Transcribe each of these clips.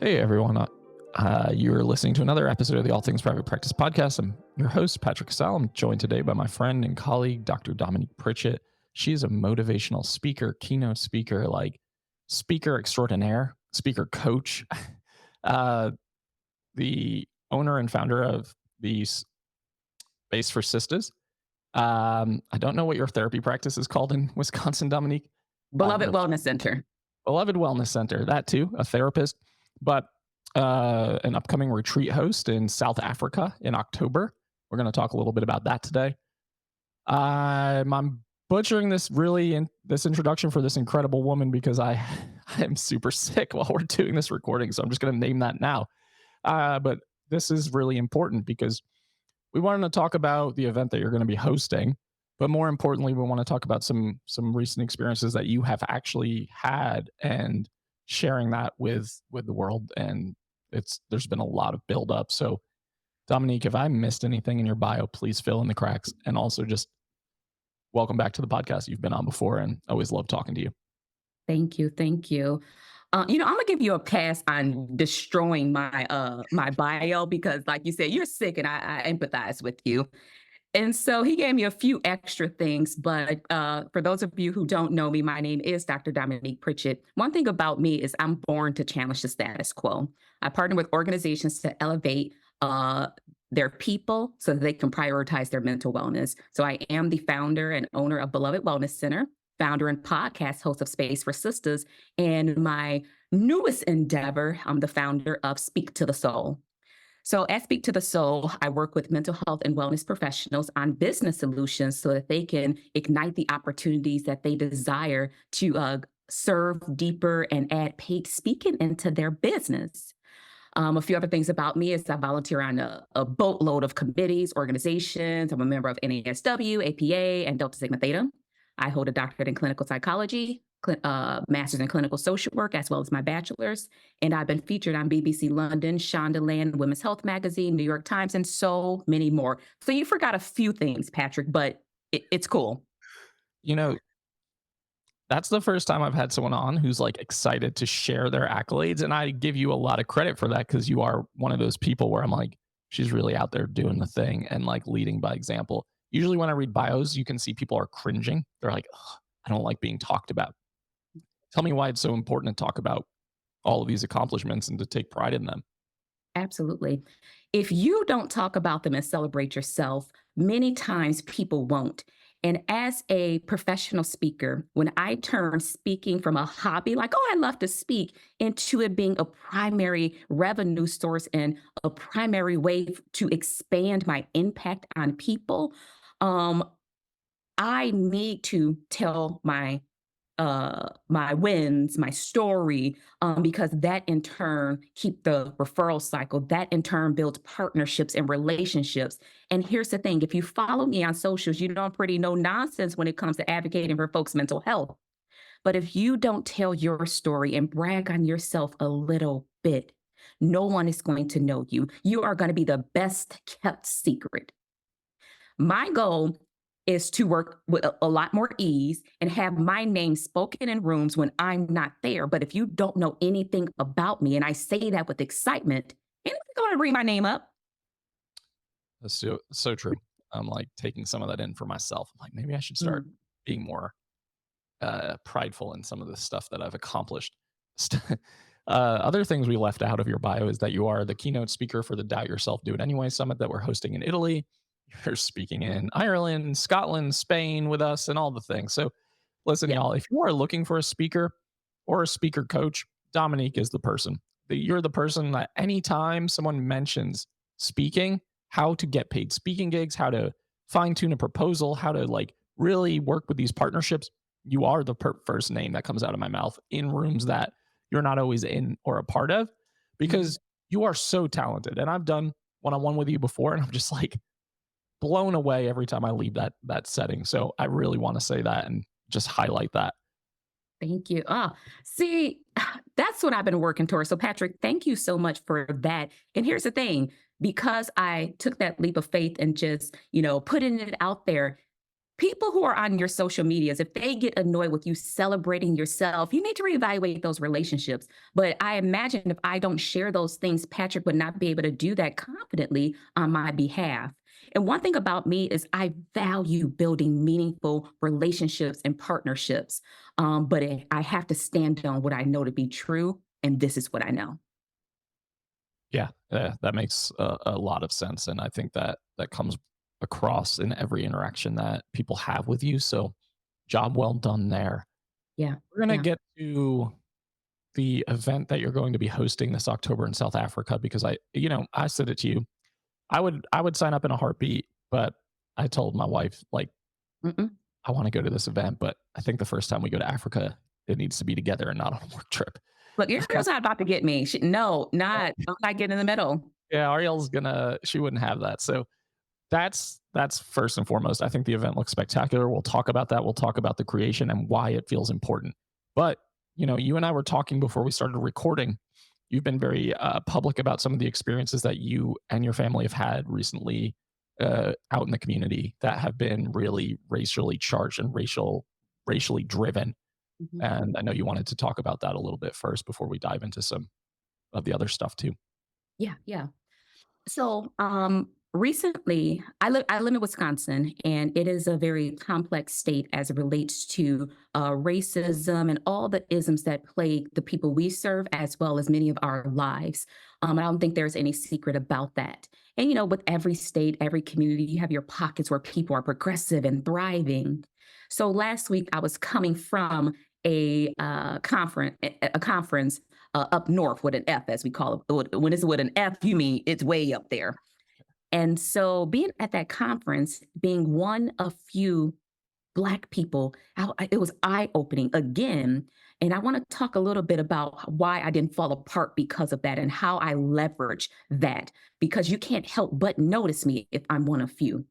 Hey everyone, you're listening to another episode of the All Things Private Practice podcast. I'm your host, Patrick.Casale. I'm joined today by my friend and colleague, Dr. Dominique Pritchett. She is a motivational speaker, keynote speaker, like speaker extraordinaire, speaker coach, the owner and founder of the Space for Sisters. I don't know what your therapy practice is called in Wisconsin, Dominique. Beloved Wellness Center. Beloved Wellness Center, that too, a therapist, but an upcoming retreat host in South Africa in October. We're going to talk a little bit about that today. I'm butchering this this introduction for this incredible woman because I am super sick while we're doing this recording, so I'm just going to name that now. But this is really important because we wanted to talk about the event that you're going to be hosting, but more importantly, we want to talk about some recent experiences that you have actually had and sharing that with the world. And there's been a lot of buildup. So Dominique, if I missed anything in your bio, please fill in the cracks. And also just welcome back to the podcast. You've been on before and I always love talking to you. Thank you. Thank you. I'm gonna give you a pass on destroying my my bio because, like you said, you're sick, and I empathize with you. And so he gave me a few extra things. But for those of you who don't know me, my name is Dr. Dominique Pritchett. One thing about me is I'm born to challenge the status quo. I partner with organizations to elevate their people so that they can prioritize their mental wellness. So I am the founder and owner of Beloved Wellness Center, founder and podcast host of Space for Sisters, and my newest endeavor, I'm the founder of 𝗞𝗲𝘆. So at 𝗞𝗲𝘆, I work with mental health and wellness professionals on business solutions so that they can ignite the opportunities that they desire to serve deeper and add paid speaking into their business. A few other things about me is I volunteer on a boatload of committees, organizations. I'm a member of NASW, APA, and Delta Sigma Theta. I hold a doctorate in clinical psychology, master's in clinical social work, as well as my bachelor's. And I've been featured on BBC London, Shondaland, Women's Health Magazine, New York Times, and so many more. So you forgot a few things, Patrick, but it's cool. You know, that's the first time I've had someone on who's like excited to share their accolades. And I give you a lot of credit for that because you are one of those people where I'm like, she's really out there doing the thing and like leading by example. Usually when I read bios, you can see people are cringing. They're like, I don't like being talked about. Tell me why it's so important to talk about all of these accomplishments and to take pride in them. Absolutely. If you don't talk about them and celebrate yourself, many times people won't. And as a professional speaker, when I turn speaking from a hobby, like, oh, I love to speak, into it being a primary revenue source and a primary way to expand my impact on people, I need to tell my wins, my story, because that in turn keep the referral cycle. That in turn builds partnerships and relationships. And here's the thing: if you follow me on socials, you know I'm pretty no nonsense when it comes to advocating for folks' mental health. But if you don't tell your story and brag on yourself a little bit, no one is going to know you. You are going to be the best kept secret. My goal is to work with a lot more ease and have my name spoken in rooms when I'm not there. But if you don't know anything about me, and I say that with excitement, anybody's going to bring my name up. That's so true. I'm like taking some of that in for myself. I'm like, maybe I should start being more prideful in some of the stuff that I've accomplished. Other things we left out of your bio is that you are the keynote speaker for the Doubt Yourself, Do It Anyway summit that we're hosting in Italy. You're speaking in Ireland, Scotland, Spain with us and all the things. So listen, y'all, if you are looking for a speaker or a speaker coach, Dominique is the person. You're the person that anytime someone mentions speaking, how to get paid speaking gigs, how to fine tune a proposal, how to like really work with these partnerships, you are the first name that comes out of my mouth in rooms that you're not always in or a part of because you are so talented. And I've done one-on-one with you before and I'm just like, blown away every time I leave that setting. So I really want to say that and just highlight that. Thank you. See, that's what I've been working towards. So Patrick, thank you so much for that. And here's the thing, because I took that leap of faith and just, putting it out there, People who are on your social medias, if they get annoyed with you celebrating yourself, you need to reevaluate those relationships. But I imagine if I don't share those things, Patrick would not be able to do that confidently on my behalf. And one thing about me is I value building meaningful relationships and partnerships. I have to stand on what I know to be true. And this is what I know. Yeah, that makes a lot of sense, and I think that that comes across in every interaction that people have with you. So, job well done there. Yeah. We're gonna Yeah. get to the event that you're going to be hosting this October in South Africa because I said it to you. I would sign up in a heartbeat, but I told my wife like Mm-mm. I want to go to this event, but I think the first time we go to Africa, it needs to be together and not on a work trip. Look, your girl's not about to get me. No, I'm not getting in the middle. Yeah, Ariel's gonna she wouldn't have that. So that's first and foremost. I think the event looks spectacular. We'll talk about that. We'll talk about the creation and why it feels important. But you and I were talking before we started recording. You've been very public about some of the experiences that you and your family have had recently out in the community that have been really racially charged and racially driven. Mhm. And I know you wanted to talk about that a little bit first before we dive into some of the other stuff too. Yeah, yeah. Recently, I live in Wisconsin, and it is a very complex state as it relates to racism and all the isms that plague the people we serve, as well as many of our lives. I don't think there's any secret about that. And with every state, every community, you have your pockets where people are progressive and thriving. So last week, I was coming from a conference up north with an F, as we call it. When it's with an F, you mean it's way up there. And so being at that conference, being one of few Black people, it was eye opening again. And I want to talk a little bit about why I didn't fall apart because of that and how I leverage that, because you can't help but notice me if I'm one of few.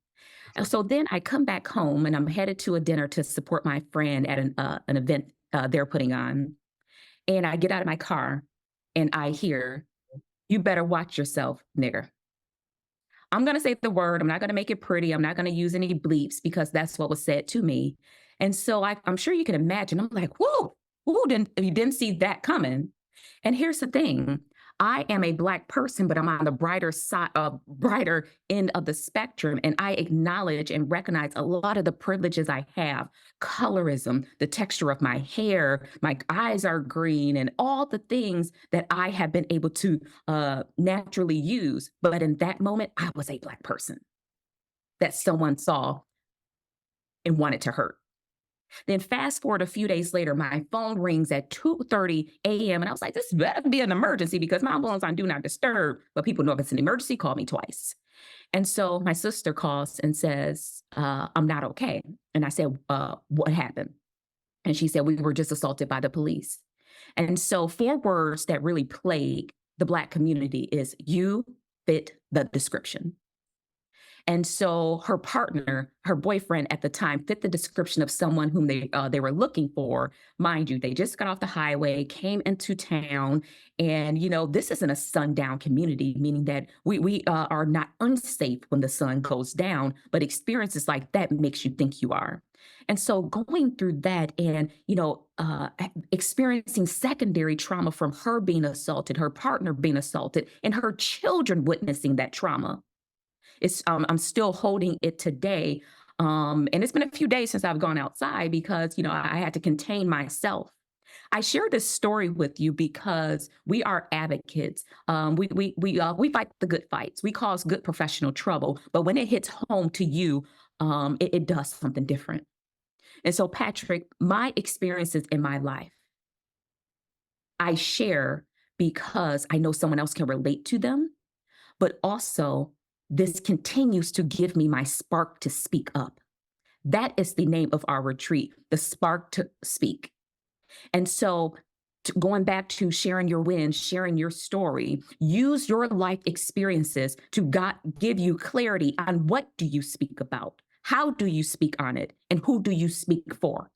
And Sure. so then I come back home and I'm headed to a dinner to support my friend at an event they're putting on. And I get out of my car and I hear, "You better watch yourself, nigger." I'm going to say the word. I'm not going to make it pretty. I'm not going to use any bleeps because that's what was said to me. And so I'm sure you can imagine. I'm like, whoa, who didn't you didn't see that coming? And here's the thing. I am a Black person, but I'm on the brighter side, brighter end of the spectrum. And I acknowledge and recognize a lot of the privileges I have: colorism, the texture of my hair, my eyes are green, and all the things that I have been able to naturally use. But in that moment, I was a Black person that someone saw and wanted to hurt. Then fast forward a few days later, my phone rings at 2:30 a.m. And I was like, this better be an emergency because my phone's on do not disturb. But people know if it's an emergency, call me twice. And so my sister calls and says, I'm not okay. And I said, what happened? And she said, we were just assaulted by the police. And so 4 words that really plague the Black community is you fit the description. And so her partner, her boyfriend at the time, fit the description of someone whom they were looking for. Mind you, they just got off the highway, came into town, and this isn't a sundown community, meaning that we are not unsafe when the sun goes down, but experiences like that makes you think you are. And so going through that and experiencing secondary trauma from her being assaulted, her partner being assaulted, and her children witnessing that trauma. I'm still holding it today. And it's been a few days since I've gone outside because, I had to contain myself. I share this story with you because we are advocates. We fight the good fights. We cause good professional trouble. But when it hits home to you, it does something different. And so, Patrick, my experiences in my life, I share because I know someone else can relate to them, but also this continues to give me my spark to speak up. That is the name of our retreat, the spark to speak. And so, going back to sharing your wins, sharing your story, use your life experiences to give you clarity on what do you speak about, how do you speak on it, and who do you speak for.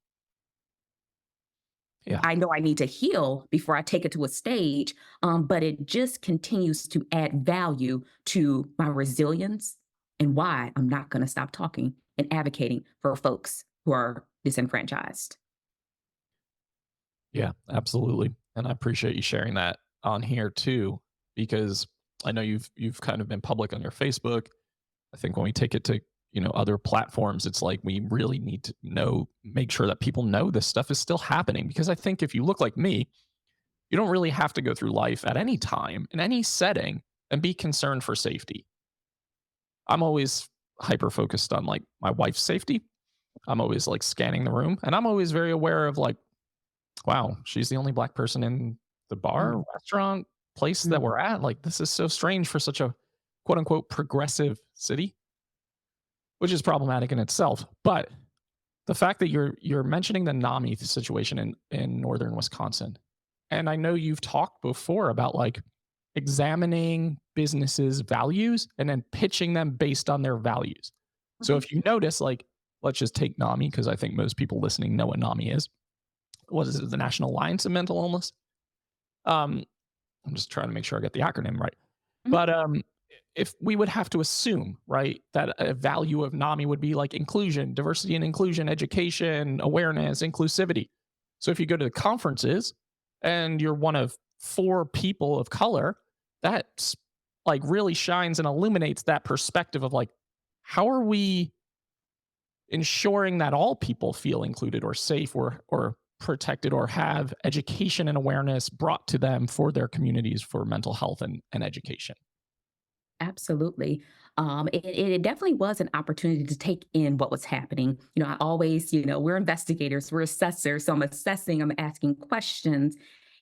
Yeah. I know I need to heal before I take it to a stage, but it just continues to add value to my resilience and why I'm not going to stop talking and advocating for folks who are disenfranchised. Yeah, absolutely. And I appreciate you sharing that on here too, because I know you've kind of been public on your Facebook. I think when we take it to, other platforms, it's like we really need to make sure that people know this stuff is still happening. Because I think if you look like me, you don't really have to go through life at any time in any setting and be concerned for safety. I'm always hyper focused on like my wife's safety. I'm always like scanning the room, and I'm always very aware of like, wow, she's the only black person in the bar, Mm, restaurant, place that mm, we're at. Like, this is so strange for such a quote unquote progressive city, which is problematic in itself. But the fact that you're mentioning the NAMI situation in northern Wisconsin, and I know you've talked before about like examining businesses' values and then pitching them based on their values. So mhm, if you notice, like, let's just take NAMI because I think most people listening know what NAMI is. What is it? The National Alliance of Mental Illness. Um, I'm just trying to make sure I get the acronym right. mhm, But if we would have to assume, right, that a value of NAMI would be like inclusion, diversity and inclusion, education, awareness, inclusivity. So if you go to the conferences and you're one of four people of color, that's like really shines and illuminates that perspective of like, how are we ensuring that all people feel included or safe or protected or have education and awareness brought to them for their communities for mental health and education. absolutely. It definitely was an opportunity to take in what was happening. I always, we're investigators, we're assessors. So I'm assessing, I'm asking questions.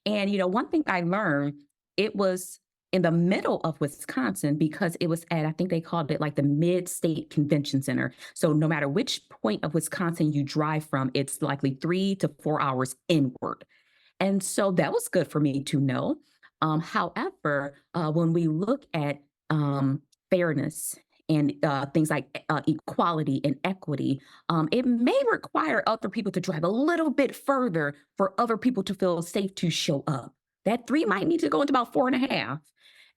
And, one thing I learned, it was in the middle of Wisconsin because it was at, I think they called it like the Mid State Convention Center. So no matter which point of Wisconsin you drive from, it's likely 3 to 4 hours inward. And so that was good for me to know. However, when we look at fairness and things like equality and equity, it may require other people to drive a little bit further for other people to feel safe to show up. That three might need to go into about 4.5.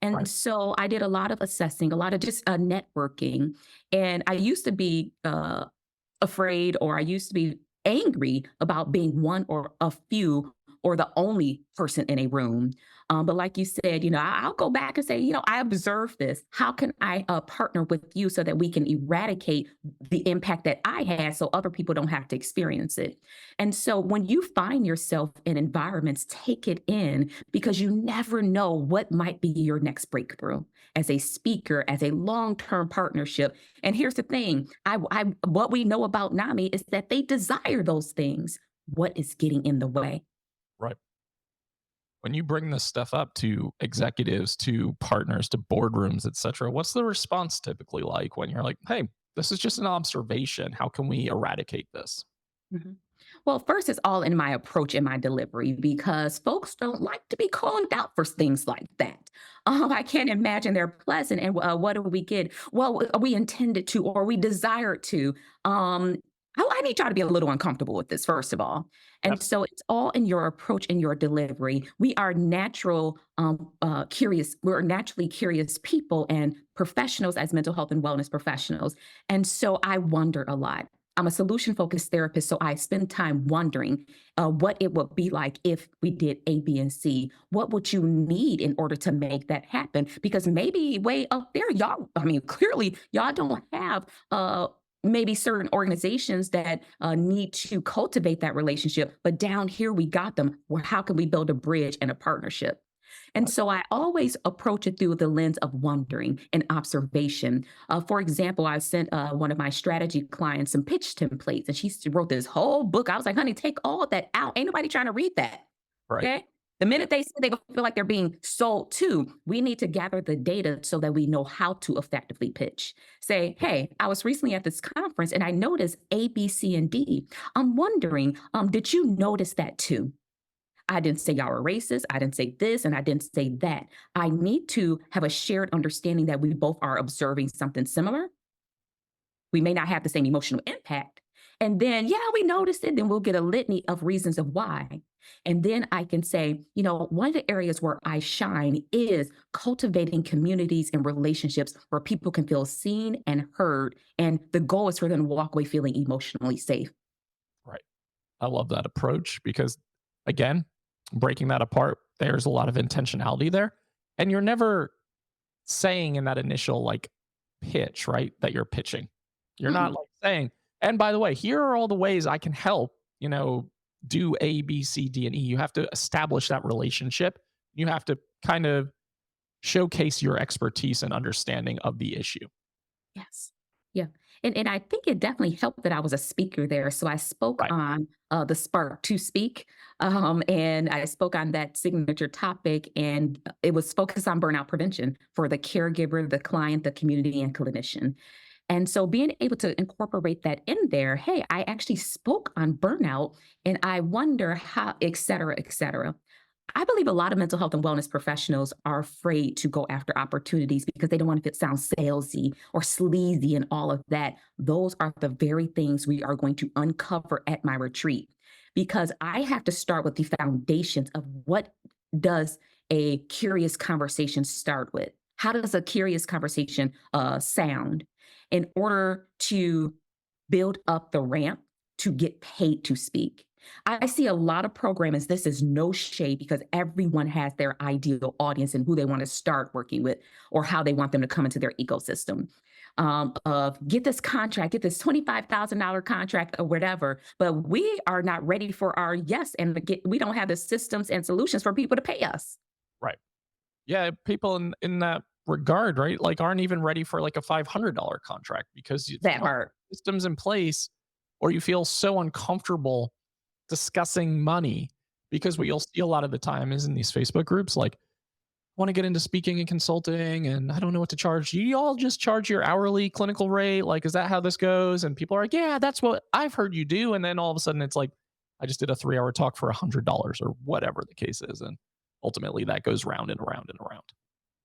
And Right. so I did a lot of assessing, a lot of just networking. And I used to be afraid, or I used to be angry about being one or a few or the only person in a room. But like you said, I'll go back and say, I observed this. How can I partner with you so that we can eradicate the impact that I had so other people don't have to experience it? And so when you find yourself in environments, take it in because you never know what might be your next breakthrough as a speaker, as a long term partnership. And here's the thing what we know about NAMI is that they desire those things. What is getting in the way? Right. When you bring this stuff up to executives, to partners, to boardrooms, et cetera, what's the response typically like when you're like, hey, this is just an observation. How can we eradicate this? Mhm. Well, first, it's all in my approach and my delivery because folks don't like to be called out for things like that. I can't imagine they're pleasant. And what do we get? Well, we intended to, or we desired to. I need y'all to be a little uncomfortable with this, first of all. And Absolutely. so it's all in your approach and your delivery. We are curious. We're naturally curious people and professionals as mental health and wellness professionals. And so I wonder a lot. I'm a solution focused therapist, so I spend time wondering what it would be like if we did A, B, and C. What would you need in order to make that happen? Because maybe way up there, y'all, I mean, clearly, y'all don't have maybe certain organizations that need to cultivate that relationship, but down here we got them. Well, how can we build a bridge and a partnership? And Right. so I always approach it through the lens of wondering and observation. For example, I sent one of my strategy clients some pitch templates, and wrote this whole book. I was like, honey, take all of that out. Ain't nobody trying to read that. Right. Okay. The minute they say they feel like they're being sold to, we need to gather the data so that we know how to effectively pitch. Say, hey, I was recently at this conference and I noticed A, B, C, and D. I'm wondering, did you notice that too? I didn't say y'all were racist. I didn't say this and I didn't say that. I need to have a shared understanding that we both are observing something similar. We may not have the same emotional impact. And then, yeah, we noticed it. Then we'll get a litany of reasons of why. And then I can say, one of the areas where I shine is cultivating communities and relationships where people can feel seen and heard. And the goal is for them to walk away feeling emotionally safe. Right. I love that approach because, again, breaking that apart, there's a lot of intentionality there. And you're never saying in that initial like pitch, right, that you're pitching. You're not Mm-mm. like saying, and by the way, here are all the ways I can help, do A, B, C, D, and E. You have to establish that relationship. You have to kind of showcase your expertise and understanding of the issue. Yes. Yeah. And I think it definitely helped that I was a speaker there. So I spoke Right. on the Spark to Speak, and I spoke on that signature topic, and it was focused on burnout prevention for the caregiver, the client, the community, and clinician. And so being able to incorporate that in there, hey, I actually spoke on burnout, and I wonder how, et cetera, et cetera. I believe a lot of mental health and wellness professionals are afraid to go after opportunities because they don't want to sound salesy or sleazy and all of that. Those are the very things we are going to uncover at my retreat because I have to start with the foundations of what does a curious conversation start with? How does a curious conversation sound in order to build up the ramp to get paid to speak? I see a lot of programmers. This is no shade because everyone has their ideal audience and who they want to start working with or how they want them to come into their ecosystem. Of get this contract, get this $25,000 contract or whatever, but we are not ready for our yes, and we don't have the systems and solutions for people to pay us. Right. Yeah. People in that regard, right, like aren't even ready for like a $500 contract because you That don't have hard. systems in place or you feel so uncomfortable discussing money because what you'll see a lot of the time is in these Facebook groups, like, want to get into speaking and consulting and I don't know what to charge. Do you all just charge your hourly clinical rate? Like, is that how this goes? And people are like, yeah, that's what I've heard you do. And then all of a sudden it's like, I just did a 3 hour talk for $100 or whatever the case is. And ultimately that goes round and around and around.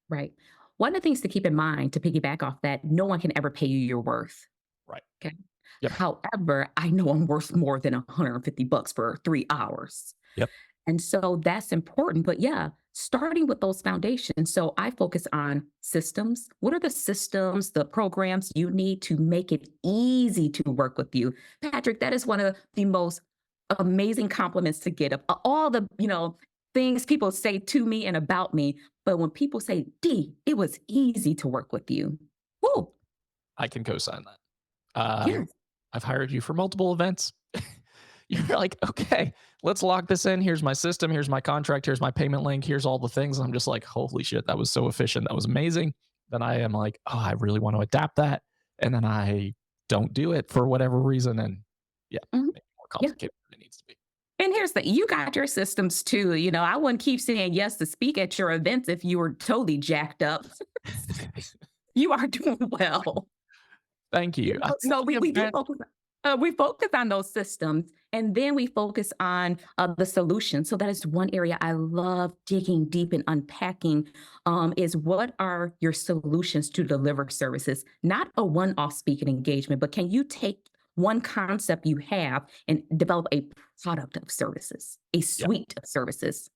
Right. One of the things to keep in mind to piggyback off that, no one can ever pay you your worth. Right. Okay. Yep. However, I know I'm worth more than $150 for 3 hours. Yep. And so that's important. But yeah, starting with those foundations. So I focus on systems. What are the systems, the programs you need to make it easy to work with you? Patrick, that is one of the most amazing compliments to get of all the, things people say to me and about me. But when people say, D, it was easy to work with you. Woo, I can co-sign that. yes. I've hired you for multiple events. You're like, okay, let's lock this in. Here's my system. Here's my contract. Here's my payment link. Here's all the things. I'm just like, holy shit, that was so efficient. That was amazing. Then I am like, oh, I really want to adapt that. And then I don't do it for whatever reason. And yeah, Mhm. make it more Yeah. complicated than it needs to be. And here's the you got your systems too. I wouldn't keep saying yes to speak at your events if you were totally jacked up. You are doing well. Thank you. No, Speaking of we do that, focus. We focus on those systems, and then we focus on the solution. So that is one area I love digging deep and unpacking. Is what are your solutions to deliver services? Not a one-off speaking engagement, but can you take one concept you have and develop a product of services, a yeah, suite of services?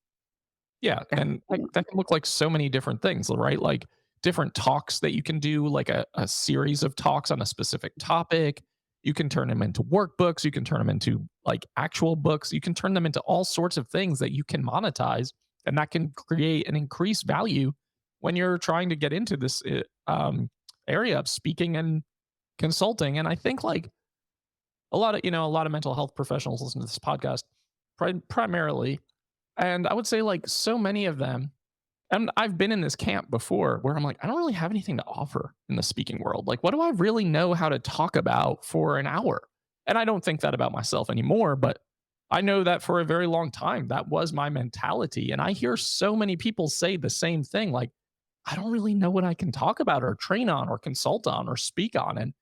yeah, That's and that can look like so many different things, right? Like different talks that you can do, like a series of talks on a specific topic. You can turn them into workbooks. You can turn them into like actual books. You can turn them into all sorts of things that you can monetize, and that can create an increased value when you're trying to get into this area of speaking and consulting. And I think like a lot of mental health professionals listen to this podcast primarily, and I would say like so many of them, and I've been in this camp before where I'm like, I don't really have anything to offer in the speaking world. Like, what do I really know how to talk about for an hour? And I don't think that about myself anymore, but I know that for a very long time, that was my mentality. And I hear so many people say the same thing. Like, I don't really know what I can talk about or train on or consult on or speak on. And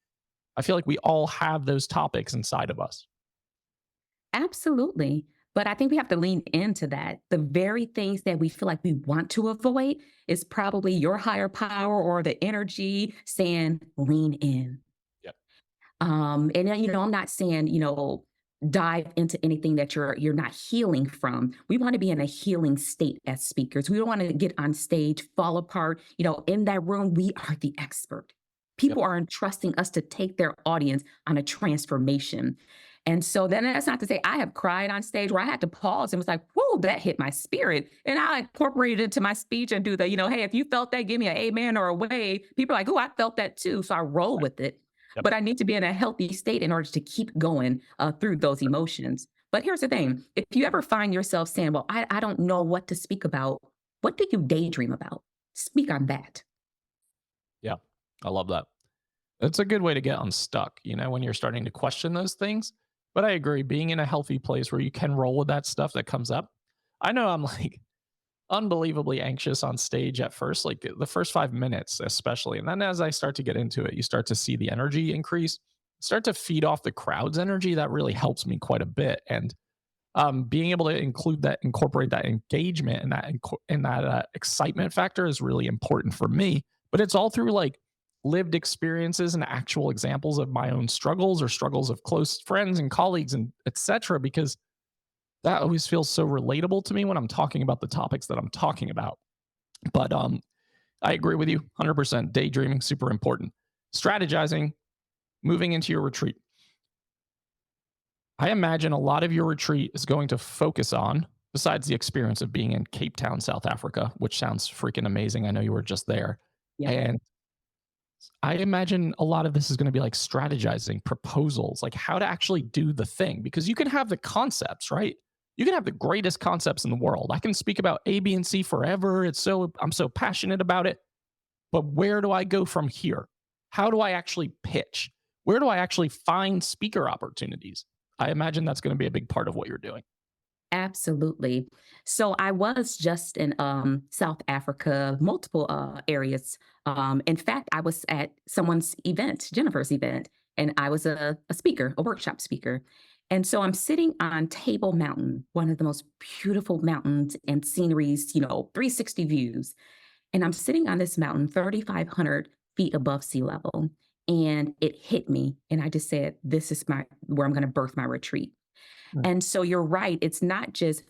I feel like we all have those topics inside of us. Absolutely. But I think we have to lean into that. The very things that we feel like we want to avoid is probably your higher power or the energy saying, lean in. Yep. And then, I'm not saying, dive into anything that you're not healing from. We want to be in a healing state as speakers. We don't want to get on stage, fall apart. In that room, we are the expert. Yep. People are entrusting us to take their audience on a transformation. And so then that's not to say I have cried on stage where I had to pause and was like, whoa, that hit my spirit. And I incorporated it into my speech and do the, hey, if you felt that, give me an amen or a wave. People are like, oh, I felt that too. So I roll Right. with it. Yep. But I need to be in a healthy state in order to keep going through those emotions. But here's the thing, if you ever find yourself saying, well, I don't know what to speak about, what do you daydream about? Speak on that. Yeah. I love that. It's a good way to get unstuck, when you're starting to question those things. But I agree, being in a healthy place where you can roll with that stuff that comes up. I know I'm like unbelievably anxious on stage at first, like the first 5 minutes, especially. And then as I start to get into it, you start to see the energy increase, start to feed off the crowd's energy. That really helps me quite a bit. And being able to incorporate that engagement and that excitement factor is really important for me. But it's all through like lived experiences and actual examples of my own struggles or struggles of close friends and colleagues and etc. Because that always feels so relatable to me when I'm talking about the topics that I'm talking about. But I agree with you 100%. Daydreaming super important. Strategizing, moving into your retreat. I imagine a lot of your retreat is going to focus on, besides the experience of being in Cape Town, South Africa, which sounds freaking amazing. I know you were just there. Yep. And I imagine a lot of this is going to be like strategizing, proposals, like how to actually do the thing, because you can have the concepts, right? You can have the greatest concepts in the world. I can speak about A, B, and C forever. I'm so passionate about it. But where do I go from here? How do I actually pitch? Where do I actually find speaker opportunities? I imagine that's going to be a big part of what you're doing. Absolutely. So I was just in South Africa, multiple areas. In fact, I was at someone's event, Jennifer's event, and I was a speaker, a workshop speaker. And so I'm sitting on Table Mountain, one of the most beautiful mountains and sceneries, 360 views. And I'm sitting on this mountain, 3,500 feet above sea level. And it hit me. And I just said, this is where I'm going to birth my retreat. Mm. And so you're right. It's not just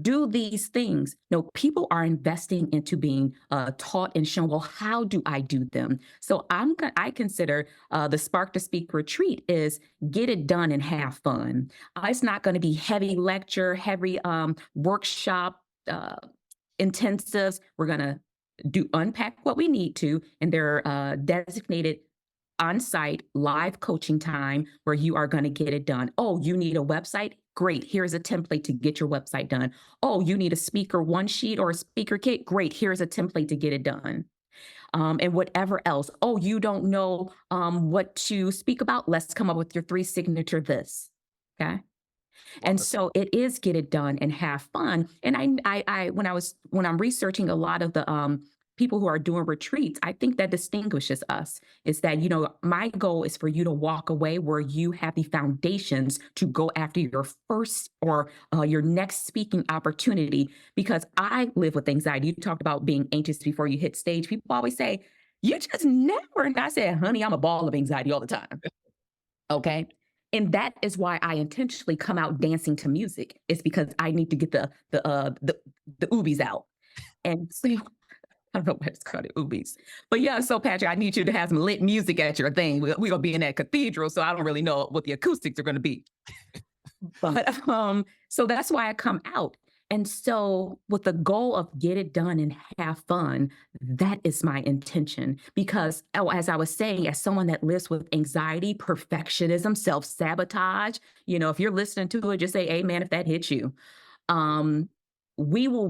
do these things. No, people are investing into being taught and shown, well, how do I do them? So I consider the Spark to Speak retreat is get it done and have fun. It's not going to be heavy lecture, heavy workshop intensives. We're going to unpack what we need to, and there are designated on-site live coaching time where you are going to get it done. Oh, you need a website? Great. Here's a template to get your website done. Oh, you need a speaker one sheet or a speaker kit? Great. Here's a template to get it done. And whatever else. Oh, you don't know what to speak about? Let's come up with your 3 signature this. Okay. Love And it. so it is get it done and have fun. And when I'm researching a lot of the people who are doing retreats, I think that distinguishes us is that, my goal is for you to walk away where you have the foundations to go after your first or your next speaking opportunity. Because I live with anxiety. You talked about being anxious before you hit stage. People always say, you just never. And I said, honey, I'm a ball of anxiety all the time. Okay. And that is why I intentionally come out dancing to music. It's because I need to get the oobies out. And so I don't know what it's called, oobies. But yeah, so Patrick, I need you to have some lit music at your thing. We're gonna be in that cathedral, so I don't really know what the acoustics are gonna be. But so that's why I come out. And so with the goal of get it done and have fun, that is my intention. Because as I was saying, as someone that lives with anxiety, perfectionism, self-sabotage, if you're listening to it, just say amen if that hits you. Um, we will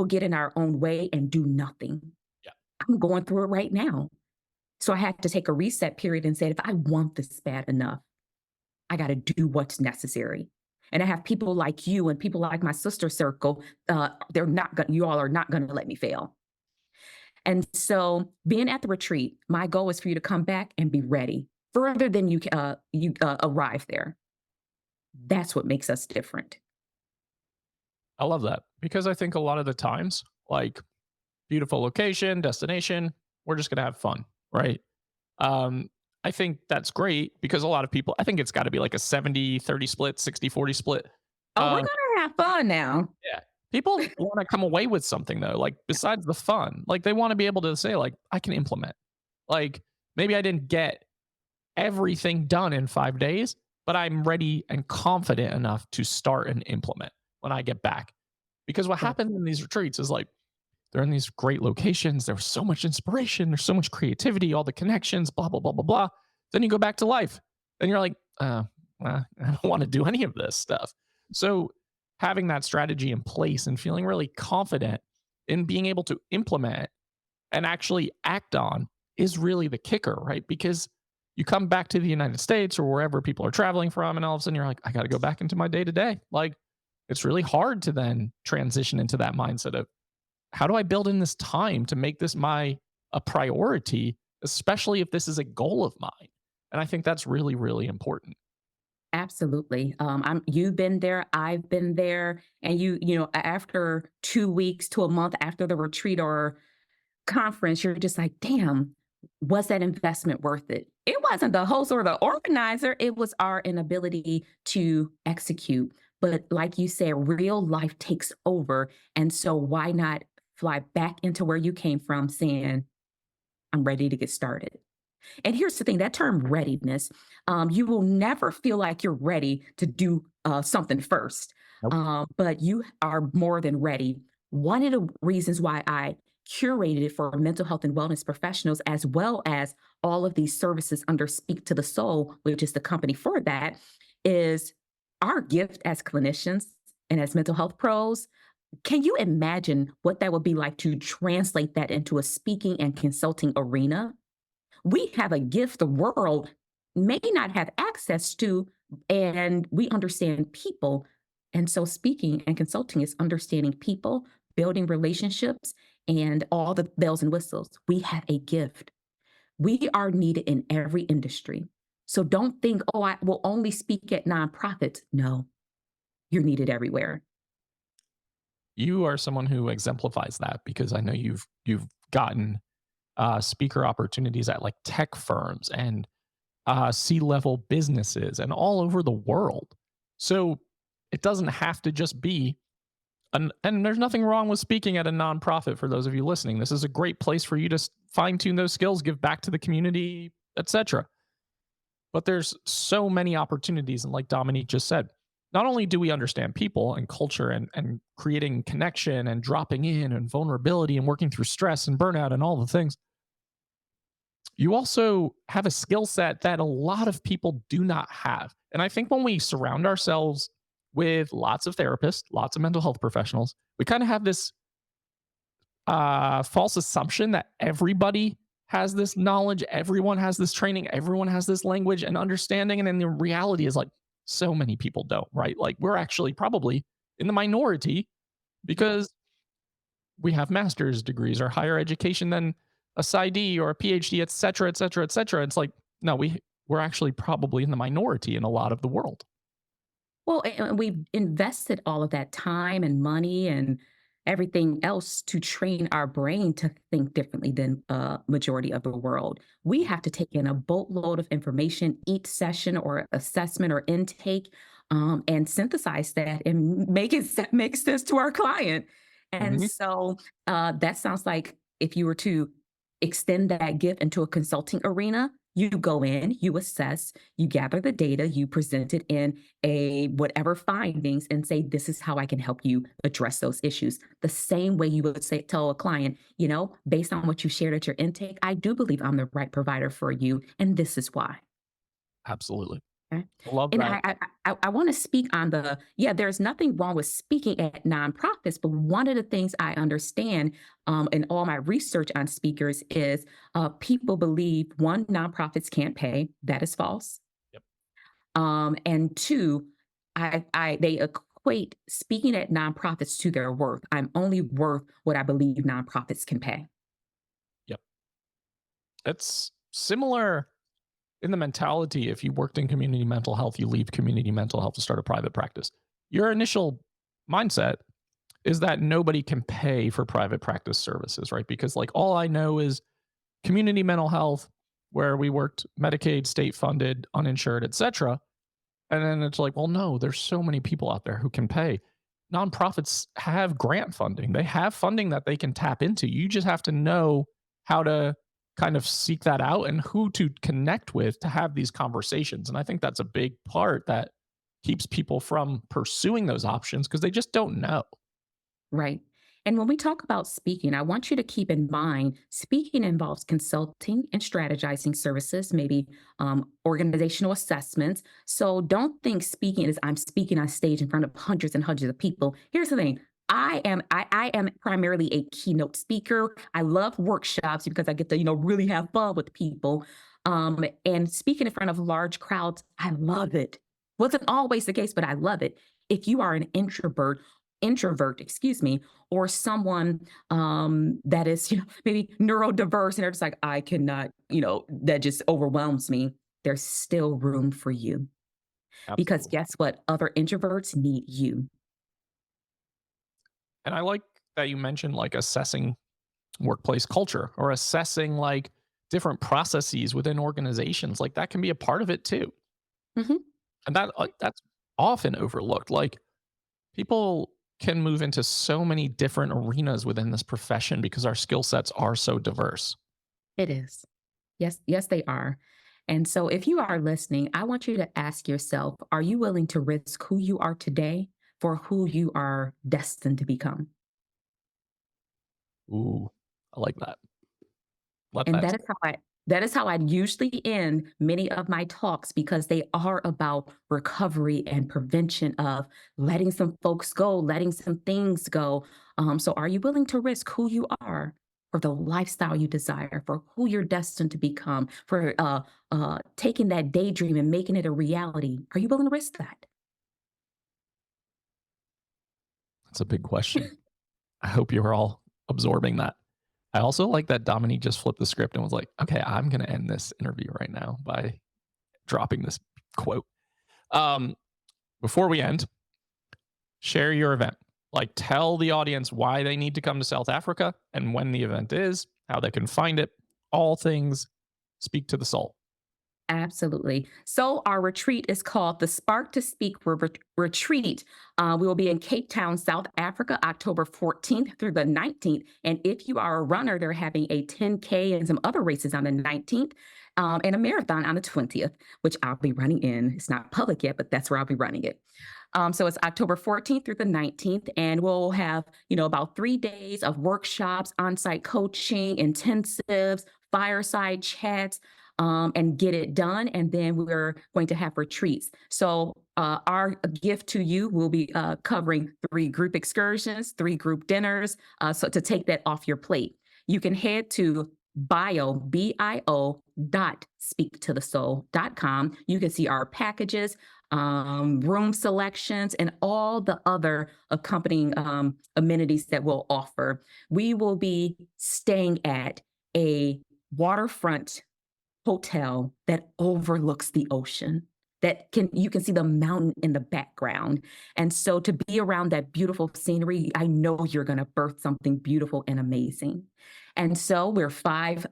get in our own way and do nothing. Yeah. I'm going through it right now. So I had to take a reset period and say, if I want this bad enough, I got to do what's necessary. And I have people like you and people like my sister circle. You all are not going to let me fail. And so being at the retreat, my goal is for you to come back and be ready further than you arrive there. That's what makes us different. I love that because I think a lot of the times, like beautiful location, destination, we're just going to have fun, right? Um, I think that's great because a lot of people, I think it's got to be like a 70-30 split, 60-40 split. Oh, we're Um, gonna have fun now. yeah. People want to come away with something though, like besides the fun, like they want to be able to say, like, I can implement. Like maybe I didn't get everything done in 5 days, but I'm ready and confident enough to start and implement when I get back. Because what Yes. happens in these retreats is like they're in these great locations. There's so much inspiration. There's so much creativity, all the connections, blah, blah, blah, blah, blah. Then you go back to life and you're like, well, I don't want to do any of this stuff. So having that strategy in place and feeling really confident in being able to implement and actually act on is really the kicker, right? Because you come back to the United States or wherever people are traveling from, and all of a sudden you're like, I got to go back into my day to day. Like, it's really hard to then transition into that mindset of how do I build in this time to make this my a priority, especially if this is a goal of mine. And I think that's really, really important. Absolutely. You've been there, I've been there, and after 2 weeks to a month after the retreat or conference, you're just like, damn, was that investment worth it? It wasn't the host or the organizer, it was our inability to execute. But like you said, real life takes over. And so why not fly back into where you came from saying, I'm ready to get started? And here's the thing, that term readiness, you will never feel like you're ready to do something first, Nope. but you are more than ready. One of the reasons why I curated it for mental health and wellness professionals, as well as all of these services under Speak to the Soul, which is the company for that, is our gift as clinicians and as mental health pros. Can you imagine what that would be like to translate that into a speaking and consulting arena? We have a gift the world may not have access to, and we understand people. And so, speaking and consulting is understanding people, building relationships, and all the bells and whistles. We have a gift. We are needed in every industry. So, don't think, oh, I will only speak at nonprofits. No, you're needed everywhere. You are someone who exemplifies that because I know you've gotten speaker opportunities at like tech firms and C-level businesses and all over the world. So it doesn't have to just be and there's nothing wrong with speaking at a nonprofit for those of you listening. This is a great place for you to fine tune those skills, give back to the community, etc. But there's so many opportunities. And like Dominique just said, not only do we understand people and culture and creating connection and dropping in and vulnerability and working through stress and burnout and all the things, you also have a skill set that a lot of people do not have. And I think when we surround ourselves with lots of therapists, lots of mental health professionals, we kind of have this false assumption that everybody has this knowledge, everyone has this training, everyone has this language and understanding. And then the reality is like so many people don't, right? Like we're actually probably in the minority because we have master's degrees or higher education than a PsyD or a PhD, et cetera, et cetera, et cetera. It's like, no, we're actually probably in the minority in a lot of the world. Well, and we've invested all of that time and money and everything else to train our brain to think differently than majority of the world. We have to take in a boatload of information each session or assessment or intake, and synthesize that and make sense to our client. And Mhm. so that sounds like if you were to extend that gift into a consulting arena, you go in, you assess, you gather the data, you present it in a whatever findings and say, this is how I can help you address those issues. The same way you would say, tell a client, based on what you shared at your intake, I do believe I'm the right provider for you. And this is why. Absolutely. Okay. I love And that. I want to speak on there's nothing wrong with speaking at nonprofits, but one of the things I understand in all my research on speakers is people believe one, nonprofits can't pay. That is false. Yep. And two, they equate speaking at nonprofits to their worth. I'm only worth what I believe nonprofits can pay. Yep. It's similar in the mentality. If you worked in community mental health, you leave community mental health to start a private practice. Your initial mindset is that nobody can pay for private practice services, right? Because like all I know is community mental health. where we worked Medicaid, state funded, uninsured, etc. And then it's like, well, no, there's so many people out there who can pay. Nonprofits have grant funding. They have funding that they can tap into. You just have to know how to kind of seek that out and who to connect with to have these conversations. And I think that's a big part that keeps people from pursuing those options because they just don't know. Right. And when we talk about speaking, I want you to keep in mind speaking involves consulting and strategizing services, maybe organizational assessments. So don't think speaking is I'm speaking on stage in front of hundreds and hundreds of people. Here's the thing. I am primarily a keynote speaker. I love workshops because I get to, really have fun with people. And speaking in front of large crowds, I love it. Wasn't always the case, but I love it. If you are an introvert, excuse me, or someone that is, maybe neurodiverse and they're just like, I cannot, that just overwhelms me. There's still room for you because Absolutely. guess what? Other introverts need you. And I like that you mentioned like assessing workplace culture or assessing like different processes within organizations. Like that can be a part of it too. Mhm. And that's often overlooked. Like people can move into so many different arenas within this profession because our skill sets are so diverse. It is. Yes, yes, they are. And so if you are listening, I want you to ask yourself, are you willing to risk who you are today for who you are destined to become? Ooh, I like that. Let And that sit. that is how I usually end many of my talks because they are about recovery and prevention of letting some folks go, letting some things go. So are you willing to risk who you are for the lifestyle you desire, for who you're destined to become, for taking that daydream and making it a reality? Are you willing to risk that? That's a big question. I hope you're all absorbing that. I also like that Dominique just flipped the script and was like, okay, I'm going to end this interview right now by dropping this quote. Um, Before we end, share your event. Like, tell the audience why they need to come to South Africa and when the event is, how they can find it, all things speak to the soul. Absolutely. So our retreat is called the Spark to Speak Retreat. We will be in Cape Town, South Africa, October 14th through the 19th. And if you are a runner, they're having a 10K and some other races on the 19th and a marathon on the 20th, which I'll be running in. It's not public yet, but that's where I'll be running it. So it's October 14th through the 19th, and we'll have, about 3 days of workshops, on-site coaching, intensives, fireside chats, and get it done. And then we're going to have retreats. So our gift to you will be covering 3 group excursions, 3 group dinners. So to take that off your plate, you can head to bio dot speaktothesoul.com. You can see our packages, room selections, and all the other accompanying amenities that we'll offer. We will be staying at a waterfront hotel that overlooks the ocean, that can you can see the mountain in the background. And so to be around that beautiful scenery, I know you're going to birth something beautiful and amazing. And so we're 5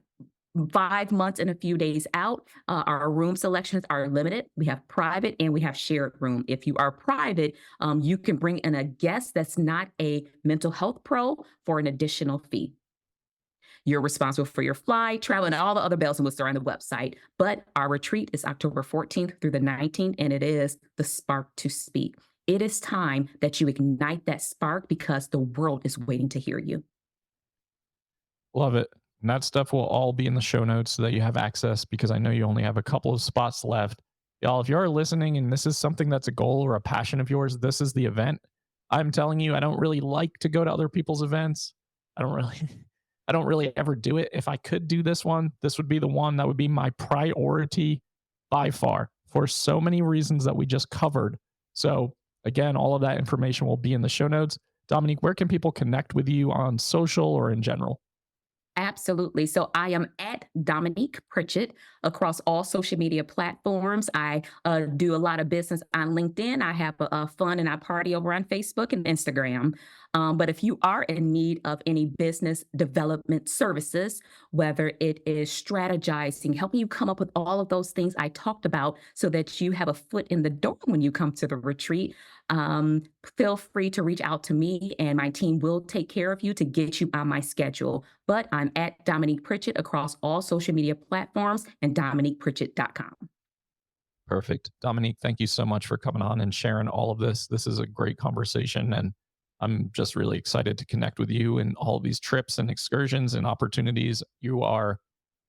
months and a few days out. Our room selections are limited. We have private and we have shared room. If you are private, you can bring in a guest that's not a mental health pro for an additional fee. You're responsible for your flight, travel, and all the other bells and whistles are on the website. But our retreat is October 14th through the 19th, and it is the Spark to Speak. It is time that you ignite that spark because the world is waiting to hear you. Love it. And that stuff will all be in the show notes so that you have access because I know you only have a couple of spots left. Y'all, if you're listening and this is something that's a goal or a passion of yours, this is the event. I'm telling you, I don't really like to go to other people's events. I don't really I don't really ever do it. If I could do this one, this would be the one that would be my priority by far for so many reasons that we just covered. So, again, all of that information will be in the show notes. Dominique, where can people connect with you on social or in general? Absolutely. So I am at Dominique Pritchett across all social media platforms. I do a lot of business on LinkedIn. I have a fun and I party over on Facebook and Instagram. But if you are in need of any business development services, whether it is strategizing, helping you come up with all of those things I talked about so that you have a foot in the door when you come to the retreat, um, feel free to reach out to me and my team will take care of you to get you on my schedule. But I'm at Dominique Pritchett across all social media platforms and dominiquepritchett.com. Perfect. Dominique, thank you so much for coming on and sharing all of this. This is a great conversation, and I'm just really excited to connect with you and all of these trips and excursions and opportunities. You are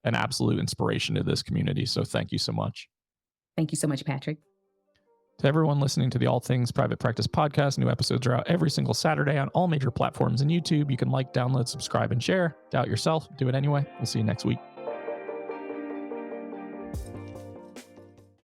an absolute inspiration to this community. So thank you so much. Thank you so much, Patrick. To everyone listening to the All Things Private Practice podcast, new episodes are out every single Saturday on all major platforms and YouTube. You can like, download, subscribe, and share. Doubt yourself. Do it anyway. We'll see you next week.